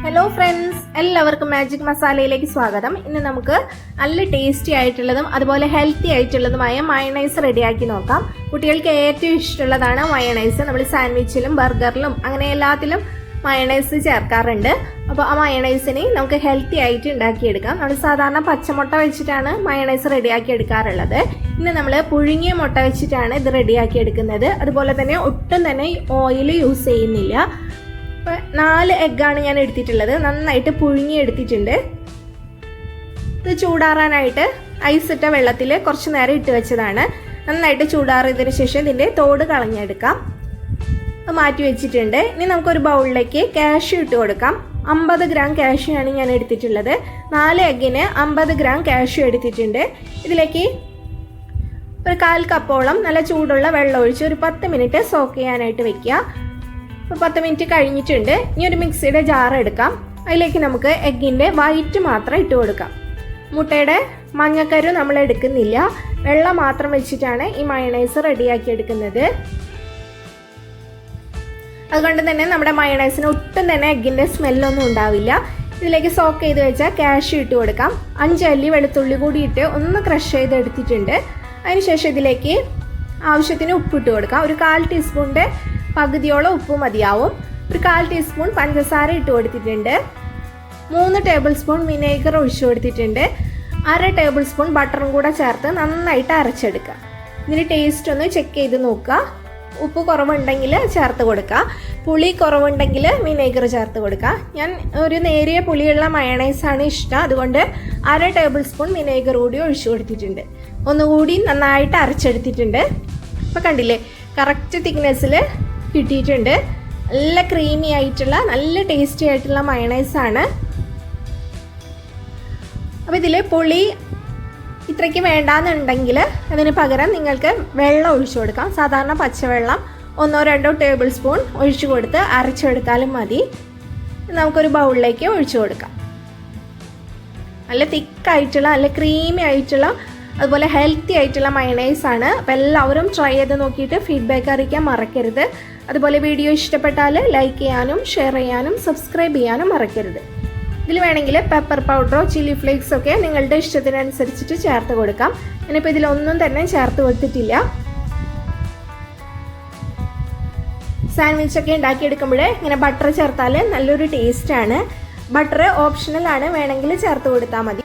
Hello friends, എല്ലാവർക്കും magic മസാലയിലേക്ക് സ്വാഗതം. ഇന്ന് നമുക്ക് നല്ല ടേസ്റ്റി ആയിട്ടുള്ളതും അതുപോലെ ഹെൽത്തി ആയിട്ടുള്ളതുമായ മയണൈസ് റെഡിയാക്കി നോക്കാം. കുട്ടികൾക്ക് ഏറ്റവും ഇഷ്ടമുള്ളതാണ് മയണൈസ്. നമ്മൾ സാൻഡ്വിച്ചിലും ബർഗറിലും അങ്ങനെ എല്ലാത്തിലും മയണൈസ് ചേർക്കാറുണ്ട്. അപ്പോൾ ആ മയണൈസിനെ നമുക്ക് ഹെൽത്തി ആയിട്ട് ഉണ്ടാക്കിയെടുക്കാം. നമ്മൾ സാധാരണ പച്ചമുട്ട വെച്ചിട്ടാണ് മയണൈസ് റെഡിയാക്കി എടുക്കാറുള്ളത്. ഇന്ന് നമ്മൾ പുഴുങ്ങിയ മുട്ട വെച്ചിട്ടാണ് ഇത് റെഡിയാക്കി എടുക്കുന്നത്. അതുപോലെ തന്നെ ഒട്ടും തന്നെ ഓയിൽ യൂസ് ചെയ്യുന്നില്ല. ഇപ്പോൾ 4 എഗ്ഗാണ് ഞാൻ എടുത്തിട്ടുള്ളത്. നന്നായിട്ട് പുഴുങ്ങി എടുത്തിട്ടുണ്ട്. ഇത് ചൂടാറാനായിട്ട് ഐസ് ഇട്ട വെള്ളത്തിൽ കുറച്ച് നേരം ഇട്ട് വെച്ചതാണ്. നന്നായിട്ട് ചൂടാറിയതിന് ശേഷം ഇതിൻ്റെ തോട് കളഞ്ഞെടുക്കാം. അത് മാറ്റി വെച്ചിട്ടുണ്ട്. ഇനി നമുക്കൊരു ബൗളിലേക്ക് കാഷ്യൂ ഇട്ട് കൊടുക്കാം. 50 ഗ്രാം കാഷ്യൂ ആണ് ഞാൻ എടുത്തിട്ടുള്ളത്. 4 എഗ്ഗിന് 50 ഗ്രാം കാഷ്യൂ എടുത്തിട്ടുണ്ട്. ഇതിലേക്ക് ഒരു 1/4 കപ്പോളം നല്ല ചൂടുള്ള വെള്ളം ഒഴിച്ച് ഒരു 10 മിനിറ്റ് സോക്ക് ചെയ്യാനായിട്ട് വെക്കുക. ഇപ്പോൾ 10 മിനിറ്റ് കഴിഞ്ഞിട്ടുണ്ട്. ഇനി ഒരു മിക്സിയുടെ ജാർ എടുക്കാം. അതിലേക്ക് നമുക്ക് എഗ്ഗിൻ്റെ വൈറ്റ് മാത്രം ഇട്ട് കൊടുക്കാം. മുട്ടയുടെ മഞ്ഞക്കരു നമ്മൾ എടുക്കുന്നില്ല, വെള്ളം മാത്രം വെച്ചിട്ടാണ് ഈ മയണൈസ് റെഡിയാക്കി എടുക്കുന്നത്. അതുകൊണ്ട് തന്നെ നമ്മുടെ മയണൈസിന് ഒട്ടും തന്നെ എഗ്ഗിൻ്റെ സ്മെല്ലൊന്നും ഉണ്ടാവില്ല. ഇതിലേക്ക് സോക്ക് ചെയ്ത് വെച്ചാൽ കാഷ്യൂ ഇട്ട് കൊടുക്കാം. 5 അല്ലി വെളുത്തുള്ളി കൂടി ഇട്ട് ഒന്ന് ക്രഷ് ചെയ്ത് എടുത്തിട്ടുണ്ട്. അതിനുശേഷം ഇതിലേക്ക് ആവശ്യത്തിന് ഉപ്പിട്ട് കൊടുക്കാം. ഒരു 1/4 ടീസ്പൂണിൻ്റെ പകുതിയോളം ഉപ്പ് മതിയാവും. ഒരു 1/4 ടീസ്പൂൺ പഞ്ചസാര ഇട്ട് കൊടുത്തിട്ടുണ്ട്. 3 ടേബിൾ സ്പൂൺ വിനേഗർ ഒഴിച്ചു കൊടുത്തിട്ടുണ്ട്. 1/2 ടേബിൾ സ്പൂൺ ബട്ടറും കൂടെ ചേർത്ത് നന്നായിട്ട് അരച്ചെടുക്കുക. ഇതിന് ടേസ്റ്റ് ഒന്ന് ചെക്ക് ചെയ്ത് നോക്കുക. ഉപ്പ് കുറവുണ്ടെങ്കിൽ ചേർത്ത് കൊടുക്കുക. പുളി കുറവുണ്ടെങ്കിൽ വിനേഗർ ചേർത്ത് കൊടുക്കുക. ഞാൻ ഒരു നേരിയ പുളിയുള്ള മയണൈസാണ് ഇഷ്ടം. അതുകൊണ്ട് 1/2 ടേബിൾ സ്പൂൺ വിനേഗർ കൂടി ഒഴിച്ചു കൊടുത്തിട്ടുണ്ട്. ഒന്നുകൂടി നന്നായിട്ട് അരച്ചെടുത്തിട്ടുണ്ട്. ഇപ്പോൾ കണ്ടില്ലേ, കറക്റ്റ് തിക്നെസ്സിൽ കിട്ടിയിട്ടുണ്ട്. നല്ല ക്രീമി ആയിട്ടുള്ള നല്ല ടേസ്റ്റി ആയിട്ടുള്ള മയണൈസാണ്. അപ്പോൾ ഇതിൽ പുളി ഇത്രയ്ക്ക് വേണ്ടാന്നുണ്ടെങ്കിൽ അതിന് പകരം നിങ്ങൾക്ക് വെള്ളം ഒഴിച്ചു കൊടുക്കാം. സാധാരണ പച്ചവെള്ളം 1-2 ടേബിൾ സ്പൂൺ ഒഴിച്ചു കൊടുത്ത് അരച്ചെടുത്താലും മതി. നമുക്കൊരു ബൗളിലേക്ക് ഒഴിച്ചു കൊടുക്കാം. നല്ല തിക്കായിട്ടുള്ള നല്ല ക്രീമി ആയിട്ടുള്ള അതുപോലെ ഹെൽത്തി ആയിട്ടുള്ള മയണൈസാണ്. അപ്പോൾ എല്ലാവരും ട്രൈ ചെയ്ത് നോക്കിയിട്ട് ഫീഡ്ബാക്ക് അറിയിക്കാൻ മറക്കരുത്. അതുപോലെ വീഡിയോ ഇഷ്ടപ്പെട്ടാൽ ലൈക്ക് ചെയ്യാനും ഷെയർ ചെയ്യാനും സബ്സ്ക്രൈബ് ചെയ്യാനും മറക്കരുത്. ഇതിൽ വേണമെങ്കിൽ പെപ്പർ പൗഡറോ ചില്ലി ഫ്ലേക്സോ ഒക്കെ നിങ്ങളുടെ ഇഷ്ടത്തിനനുസരിച്ചിട്ട് ചേർത്ത് കൊടുക്കാം. ഞാനിപ്പോൾ ഇതിലൊന്നും തന്നെ ചേർത്ത് കൊടുത്തിട്ടില്ല. സാൻഡ്വിച്ചൊക്കെ ഉണ്ടാക്കിയെടുക്കുമ്പോൾ ഇങ്ങനെ ബട്ടർ ചേർത്താൽ നല്ലൊരു ടേസ്റ്റാണ്. ബട്ടർ ഓപ്ഷണലാണ്, വേണമെങ്കിൽ ചേർത്ത് കൊടുത്താൽ മതി.